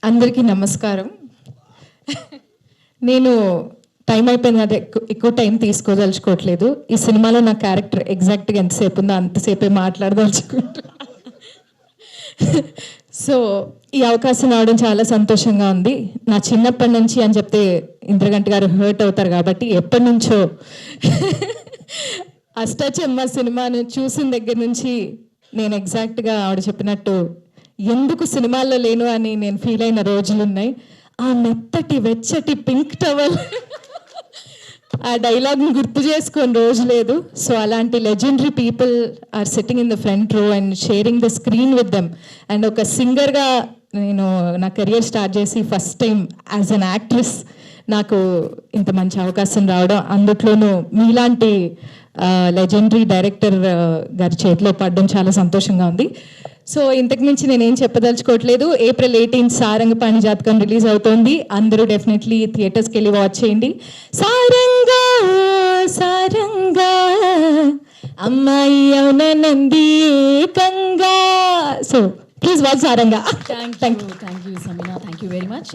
అందరికీ నమస్కారం. నేను టైం అయిపోయింది కదా, ఎక్కువ టైం తీసుకోదలుచుకోవట్లేదు. ఈ సినిమాలో నా క్యారెక్టర్ ఎగ్జాక్ట్గా ఎంతసేపు ఉందో అంతసేపే మాట్లాడదలుచుకుంటా. సో ఈ అవకాశం రావడం చాలా సంతోషంగా ఉంది. నా చిన్నప్పటి నుంచి అని చెప్తే ఇంద్రగంటి గారు హర్ట్ అవుతారు కాబట్టి ఎప్పటి నుంచో అష్టాచెమ్మ సినిమాను చూసిన దగ్గర నుంచి నేను ఎగ్జాక్ట్గా ఆవిడ చెప్పినట్టు ఎందుకు సినిమాల్లో లేను అని నేను ఫీల్ అయిన రోజులు ఉన్నాయి. ఆ మెత్తటి వెచ్చటి పింక్ టవల్ ఆ డైలాగ్ని గుర్తు చేసుకొని రోజు లేదు. సో అలాంటి legendary people are sitting in the front row and sharing the screen with them. And ఒక సింగర్గా నేను నా కెరియర్ స్టార్ట్ చేసి first time as an actress నాకు ఇంత మంచి అవకాశం రావడం, అందులోనూ మీలాంటి లెజెండరీ డైరెక్టర్ గారి చేతిలో పడడం చాలా సంతోషంగా ఉంది. సో ఇంతకు మించి నేనేం చెప్పదలుచుకోవట్లేదు. April 18 సారంగపాణి జాతకం రిలీజ్ అవుతోంది. అందరూ డెఫినెట్లీ థియేటర్స్కి వెళ్ళి వాచ్ చేయండి. సారంగా సారంగా అమ్మాయి అవునంది ఏకంగా. So please watch Saranga. Thank you, Samina. Thank you very much.